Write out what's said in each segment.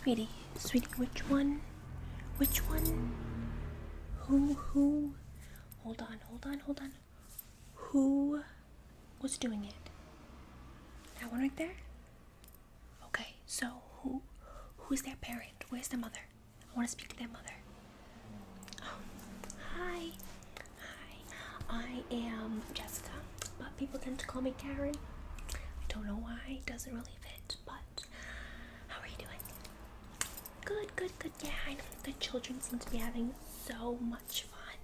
Sweetie, which one? Who? Hold on. Who was doing it? That one right there? Okay, so who's their parent? Where's their mother? I want to speak to their mother. Hi. I am Jessica, but people tend to call me Karen. I don't know why, it doesn't really fit, but how are you doing? Good. Yeah, I know the children seem to be having so much fun.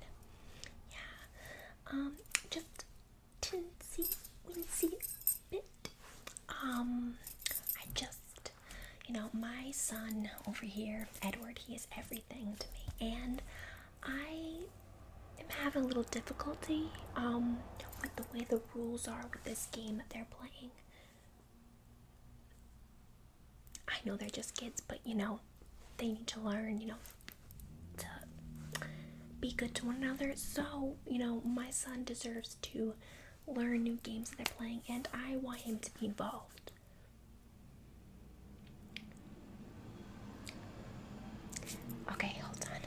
Yeah. Just teensy bit. I just, my son over here, Edward, he is everything to me, and I am having a little difficulty, with the way the rules are with this game that they're playing. I know they're just kids, but they need to learn, to be good to one another. So, my son deserves to learn new games that they're playing, and I want him to be involved. Okay, hold on.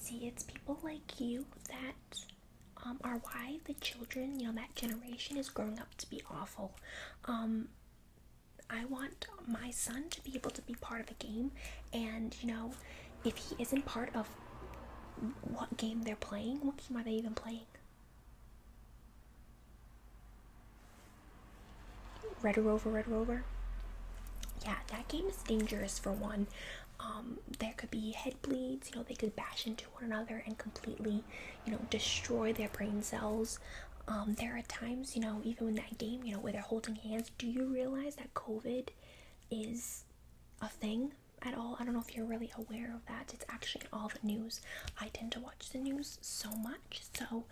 See, it's people like you that are why the children, that generation is growing up to be awful. I want my son to be able to be part of a game, and if he isn't part of what game they're playing, what game are they even playing? Red Rover. Yeah, that game is dangerous for one. There could be head bleeds, they could bash into one another and completely, destroy their brain cells. There are times, even in that game, where they're holding hands. Do you realize that COVID is a thing at all? I don't know if you're really aware of that. It's actually in all the news. I tend to watch the news so much, so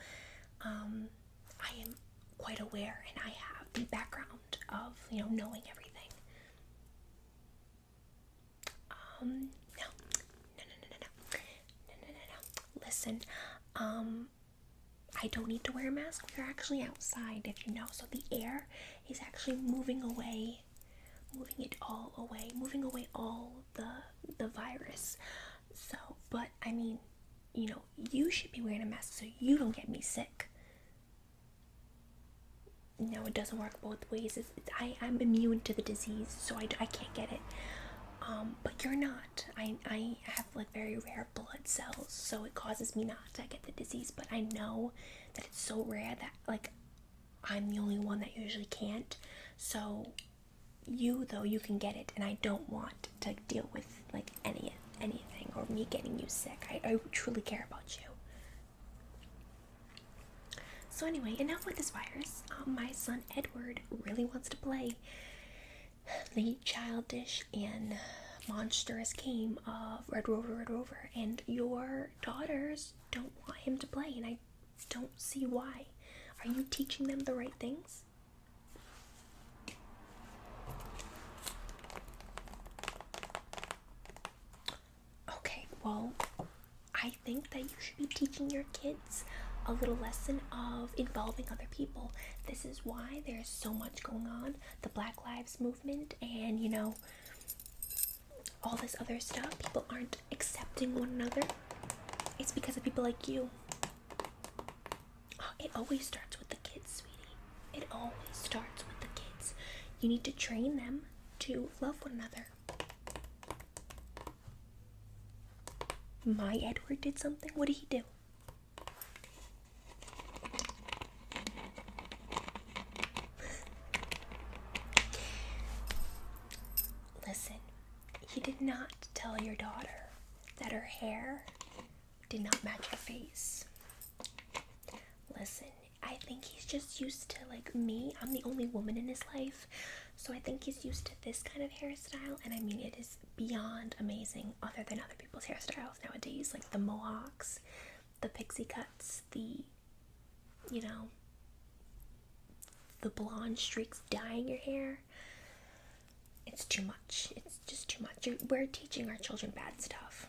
I am quite aware, and I have the background of, knowing everything. No. Listen, I don't need to wear a mask. We're actually outside, if you know, so the air is actually moving away all the virus. So, but I mean, you should be wearing a mask so you don't get me sick. No, it doesn't work both ways. I'm immune to the disease, so I can't get it. But you're not. I have like very rare blood cells, so it causes me not to get the disease, but I know that it's so rare that like I'm the only one that usually can't. So you can get it, and I don't want to deal with like anything or me getting you sick. I truly care about you. So anyway, enough with this virus. My son Edward really wants to play the childish and monstrous game of Red Rover, and your daughters don't want him to play, and I don't see why. Are you teaching them the right things? Okay, well, I think that you should be teaching your kids a little lesson of involving other people. This is why there's so much going on, the Black Lives Movement, and all this other stuff. People aren't accepting one another. It's because of people like you. It always starts with the kids, sweetie. It always starts with the kids. You need to train them to love one another. My Edward did something. What did he do? Listen, he did not tell your daughter that her hair did not match her face. Listen, I think he's just used to like me. I'm the only woman in his life, so I think he's used to this kind of hairstyle, and I mean it is beyond amazing other than other people's hairstyles nowadays, like the mohawks, the pixie cuts, the blonde streaks dyeing your hair. It's too much. It's just too much. We're teaching our children bad stuff.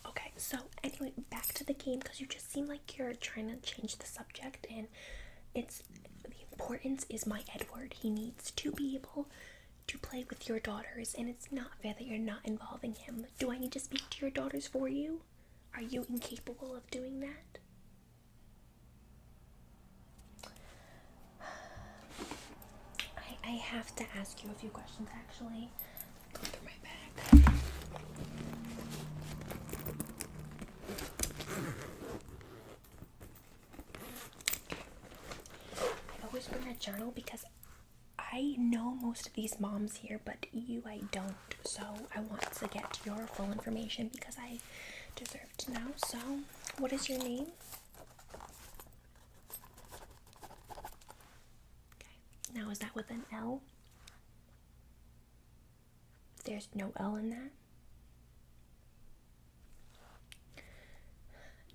Okay, so anyway, back to the game, because you just seem like you're trying to change the subject, and it's the importance is my Edward. He needs to be able to play with your daughters, and it's not fair that you're not involving him. Do I need to speak to your daughters for you? Are you incapable of doing that? I have to ask you a few questions, actually. Go through my bag. I always bring a journal because I know most of these moms here, but you I don't. So I want to get your full information because I deserve to know. So, what is your name? Now, is that with an L? There's no L in that?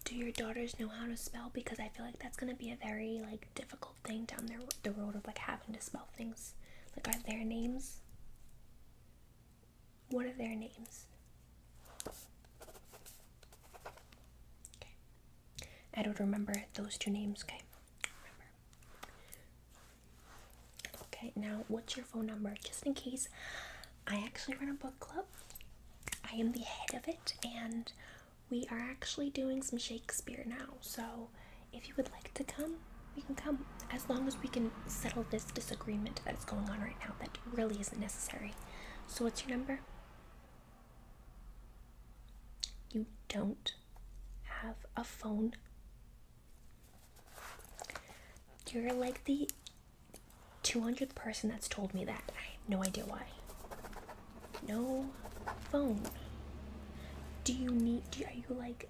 Do your daughters know how to spell? Because I feel like that's going to be a very, like, difficult thing down the road of, like, having to spell things. Like, are their names? What are their names? Okay. I don't remember those two names, okay? Okay, now what's your phone number? Just in case, I actually run a book club. I am the head of it, and we are actually doing some Shakespeare now. So if you would like to come, you can come. As long as we can settle this disagreement that is going on right now that really isn't necessary. So what's your number? You don't have a phone. You're like the 200th person that's told me that. I have no idea why. No phone.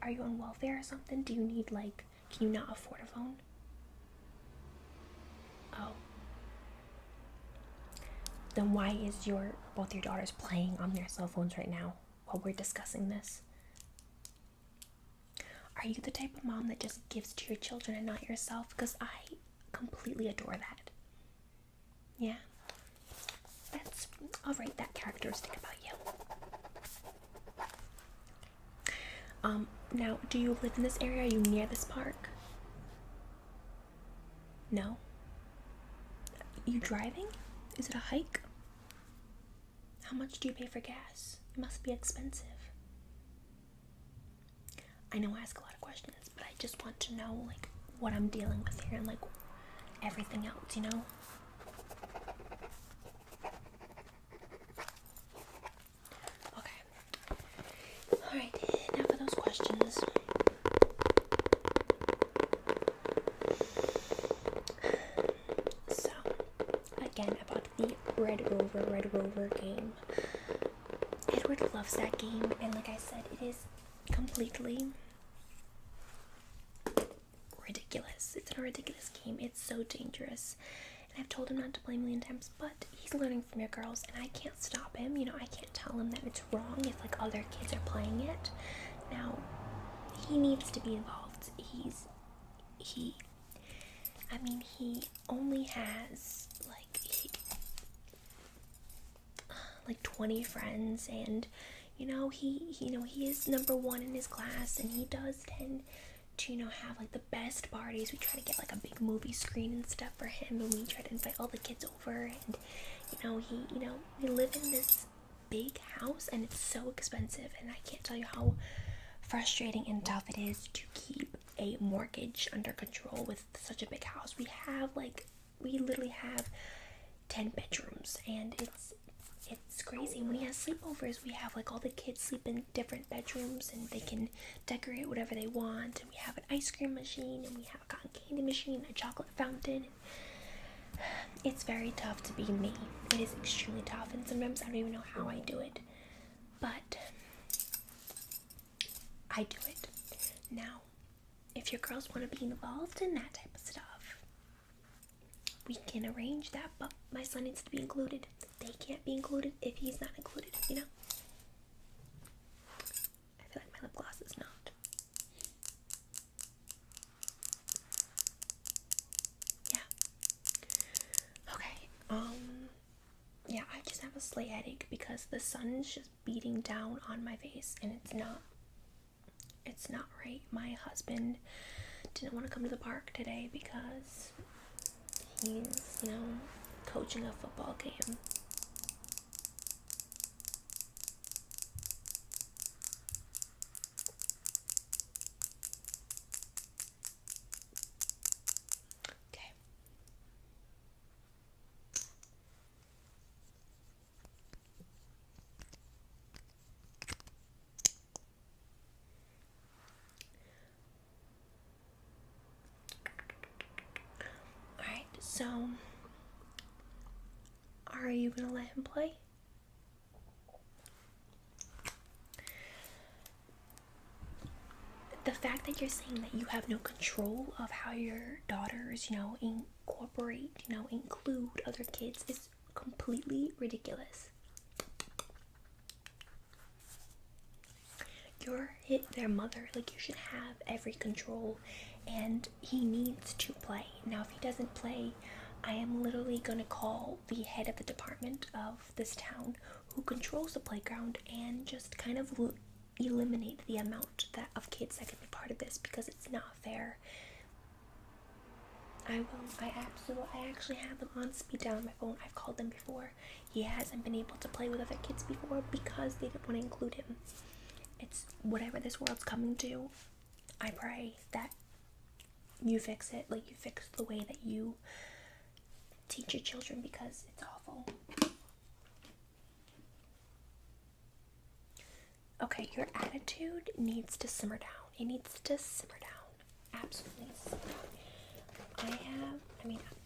Are you on welfare or something? Do you need, like, can you not afford a phone? Oh. Then why is both your daughters playing on their cell phones right now while we're discussing this? Are you the type of mom that just gives to your children and not yourself? Because I completely adore that. Yeah. I'll write that characteristic about you. Now, do you live in this area? Are you near this park? No? You driving? Is it a hike? How much do you pay for gas? It must be expensive. I know I ask a lot of questions, but I just want to know, like, what I'm dealing with here and, like, everything else, you know? Okay. Alright, now for those questions. So, again, about the Red Rover game. Edward loves that game, and like I said, it is completely ridiculous. It's a ridiculous game. It's so dangerous. And I've told him not to play a million times, but he's learning from your girls, and I can't stop him. You know, I can't tell him that it's wrong if, like, other kids are playing it. Now, he needs to be involved. He only has, like 20 friends, and he is number one in his class, and he does tend to have like the best parties. We try to get like a big movie screen and stuff for him, and we try to invite all the kids over, and we live in this big house, and it's so expensive, and I can't tell you how frustrating and tough it is to keep a mortgage under control with such a big house. We literally have 10 bedrooms, and it's crazy. When he has sleepovers, we have like all the kids sleep in different bedrooms, and they can decorate whatever they want, and we have an ice cream machine, and we have a cotton candy machine, a chocolate fountain. It's very tough to be me. It is extremely tough, and sometimes I don't even know how I do it, but I do it. Now, if your girls want to be involved in that type of stuff, we can arrange that, but my son needs to be included. They can't be included if he's not included, I feel like my lip gloss is not. Yeah. Okay, yeah, I just have a slight headache because the sun is just beating down on my face, and It's not right. My husband didn't want to come to the park today because he's, coaching a football game. Okay. Alright, so are you gonna let him play? The fact that you're saying that you have no control of how your daughters, incorporate, include other kids is completely ridiculous. You're their mother, like you should have every control, and he needs to play. Now, if he doesn't play, I am literally gonna call the head of the department of this town who controls the playground and just kind of eliminate the amount of kids that can be part of this, because it's not fair. I actually have them on speed dial on my phone. I've called them before. He hasn't been able to play with other kids before because they didn't want to include him. It's whatever this world's coming to. I pray that you fix it, like you fix the way that you teach your children, because it's awful. Okay, your attitude needs to simmer down. It needs to simmer down. Absolutely simmer down.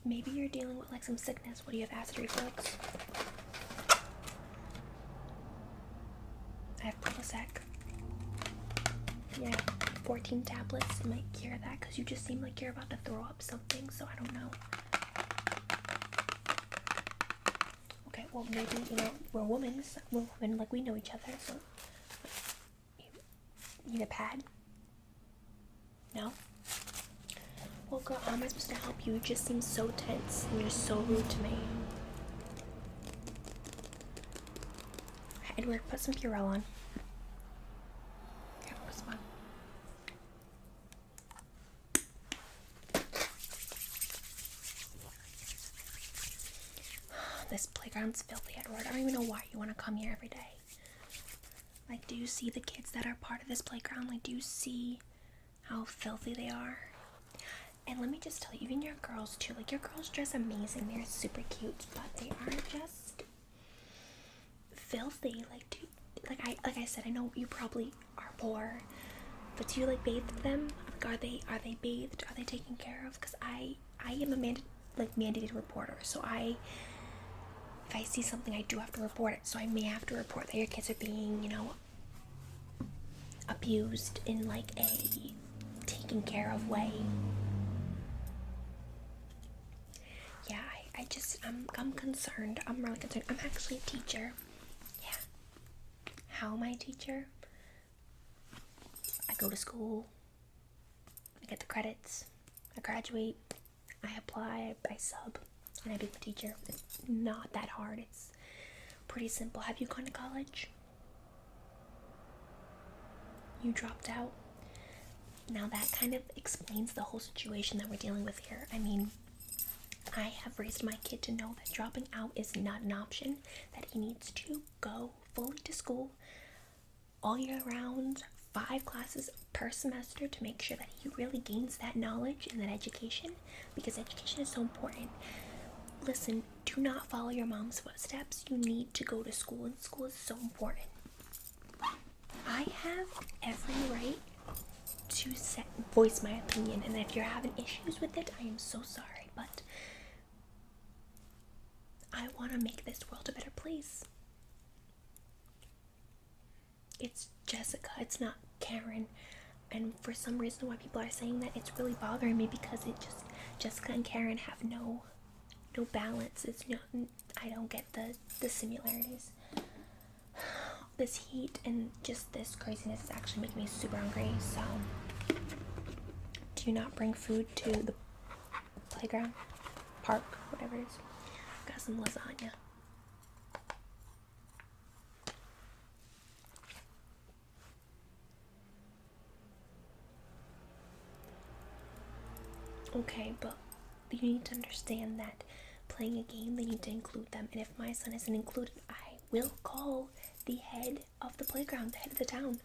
Maybe you're dealing with like some sickness. What do you have, acid reflux? I have Prilosec. Yeah, 14 tablets. It might cure that, because you just seem like you're about to throw up something, so I don't know. Okay, well maybe, we're women, like we know each other, so you need a pad? No? Well girl, how am I supposed to help you? You just seem so tense and you're so rude to me. Edward, put some Purell on. Here, this one. This playground's filthy, Edward. I don't even know why you want to come here every day. Like, do you see the kids that are part of this playground? Like, do you see how filthy they are? And let me just tell you, even your girls too. Like, your girls dress amazing. They're super cute, but they are just filthy. Like I said, I know you probably are poor, but do you like bathe them? Like, are they bathed? Are they taken care of? Because I am a mandated reporter, so if I see something, I do have to report it. So I may have to report that your kids are being, abused in like a taken care of way. Yeah, I'm concerned. I'm really concerned. I'm actually a teacher. Yeah. How am I a teacher? I go to school. I get the credits. I graduate. I apply. I sub. And I become a teacher. It's not that hard. It's pretty simple. Have you gone to college? You dropped out? Now that kind of explains the whole situation that we're dealing with here. I have raised my kid to know that dropping out is not an option, that he needs to go fully to school all year round, 5 classes per semester, to make sure that he really gains that knowledge and that education, because education is so important. Listen, do not follow your mom's footsteps. You need to go to school, and school is so important. I have every right to voice my opinion, and if you're having issues with it, I am so sorry, but I want to make this world a better place. It's Jessica, it's not Karen, and for some reason why people are saying that, it's really bothering me, because Jessica and Karen have no balance. I don't get the similarities. This heat and just this craziness is actually making me super hungry, so do you not bring food to the playground, park, whatever it is? Got some lasagna. Okay, but you need to understand that playing a game, they need to include them. And if my son isn't included, I will call the head of the playground, the head of the town.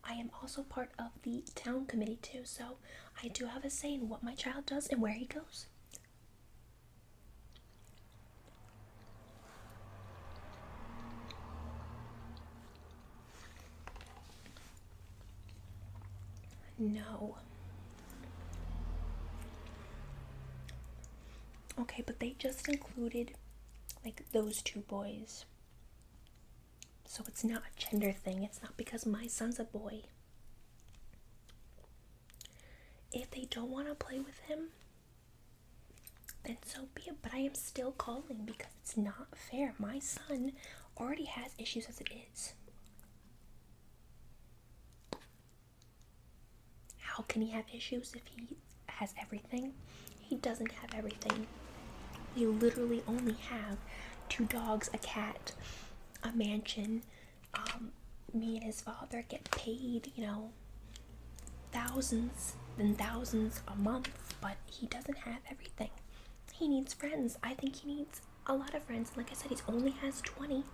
I am also part of the town committee too, so I do have a say in what my child does and where he goes. No. Okay, but they just included like those two boys. So it's not a gender thing. It's not because my son's a boy. If they don't want to play with him, then so be it. But I am still calling because it's not fair. My son already has issues as it is. How can he have issues if he has everything? He doesn't have everything. You literally only have 2 dogs, a cat, a mansion. Me and his father get paid, thousands and thousands a month, but he doesn't have everything. He needs friends. I think he needs a lot of friends. Like I said, he only has 20.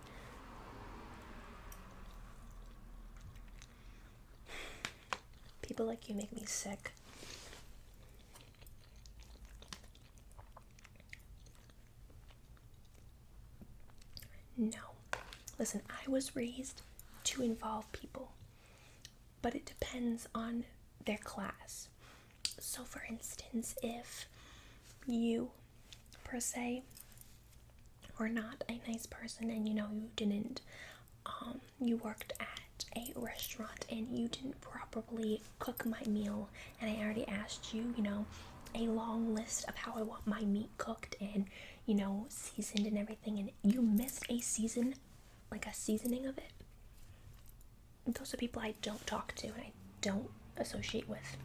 People like you make me sick. No. Listen, I was raised to involve people, but it depends on their class. So for instance, if you per se were not a nice person and you didn't you worked at a restaurant and you didn't properly cook my meal, and I already asked you, a long list of how I want my meat cooked and seasoned and everything, and you missed a seasoning of it. Those are people I don't talk to and I don't associate with.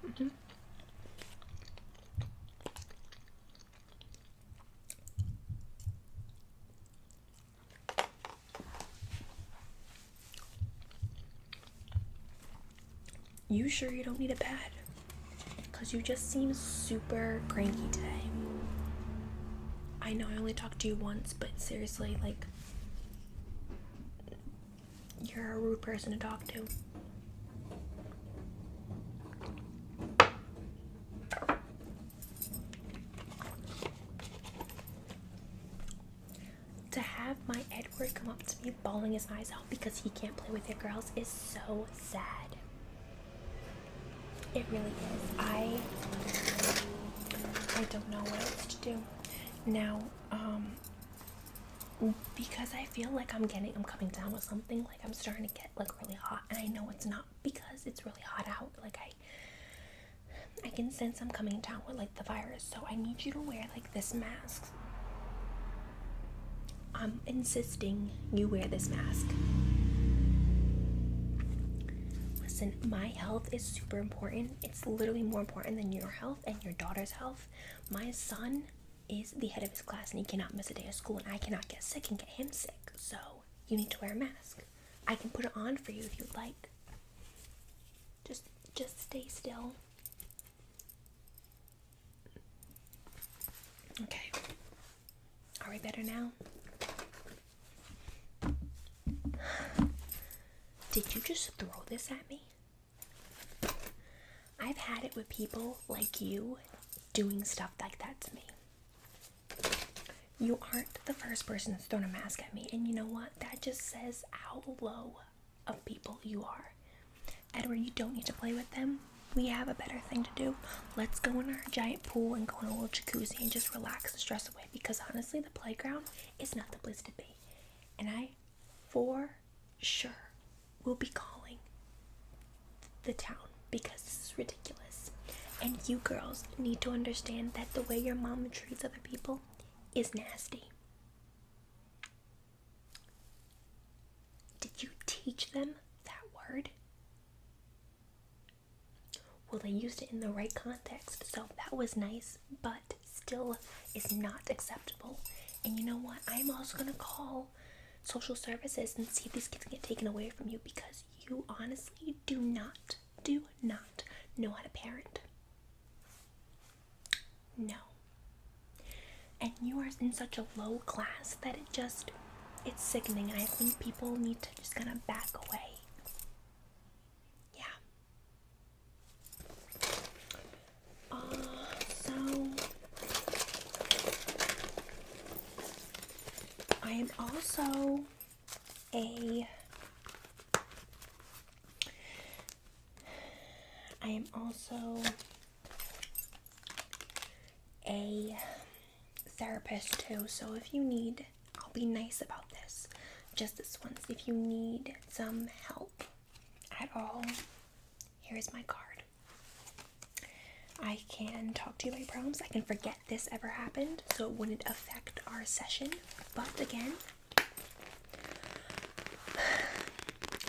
Mm-hmm. You sure you don't need a pad? Because you just seem super cranky today. I know I only talked to you once, but seriously, like, you're a rude person to talk to. To have my Edward come up to me bawling his eyes out because he can't play with your girls is so sad. It really is. I don't know what else to do. Now, because I feel like I'm coming down with something, like I'm starting to get like really hot, and I know it's not because it's really hot out. Like I can sense I'm coming down with like the virus, so I need you to wear like this mask. I'm insisting you wear this mask. Listen, my health is super important. It's literally more important than your health and your daughter's health. My son is the head of his class and he cannot miss a day of school, and I cannot get sick and get him sick. So you need to wear a mask. I can put it on for you if you'd like. Just stay still. Okay. Are we better now? Did you just throw this at me? I've had it with people like you doing stuff like that to me. You aren't the first person that's thrown a mask at me, and you know what? That just says how low of people you are. Edward, you don't need to play with them. We have a better thing to do. Let's go in our giant pool and go in a little jacuzzi and just relax and stress away, because honestly, the playground is not the place to be. And I, for sure, will be calling the town because this is ridiculous. And you girls need to understand that the way your mom treats other people is nasty. Did you teach them that word? Well, they used it in the right context, so that was nice, but still is not acceptable. And you know what? I'm also going to call social services and see if these kids get taken away from you, because you honestly do not know how to parent. No. And you are in such a low class that it's sickening, and I think people need to just kind of back away. Yeah. So I am also a therapist too, so if you need, I'll be nice about this just this once, if you need some help at all, here's my card. I can talk to you about your problems. I can forget this ever happened, so it wouldn't affect our session, but again,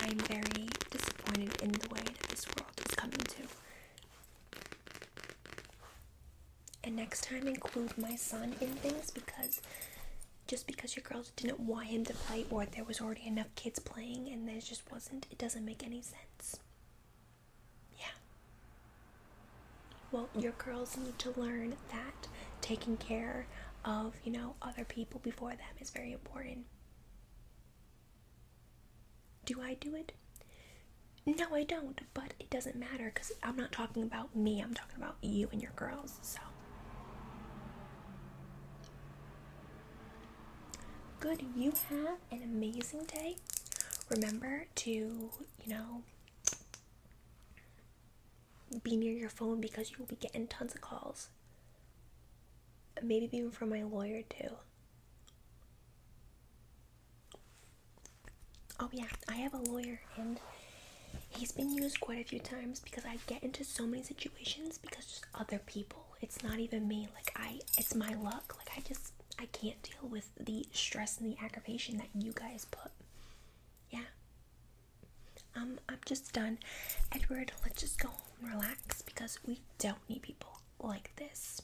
I'm very disappointed in the way that this world is coming to. And next time, include my son in things, because just because your girls didn't want him to play, or there was already enough kids playing and there just wasn't, it doesn't make any sense. Yeah. Well, your girls need to learn that taking care of, other people before them is very important. Do I do it? No, I don't, but it doesn't matter, because I'm not talking about me, I'm talking about you and your girls, so. Good, you have an amazing day. Remember to, be near your phone, because you will be getting tons of calls. Maybe even from my lawyer too. Oh yeah, I have a lawyer, and he's been used quite a few times, because I get into so many situations because just other people. It's not even me. It's my luck. I can't deal with the stress and the aggravation that you guys put. Yeah. I'm just done. Edward, let's just go home and relax, because we don't need people like this.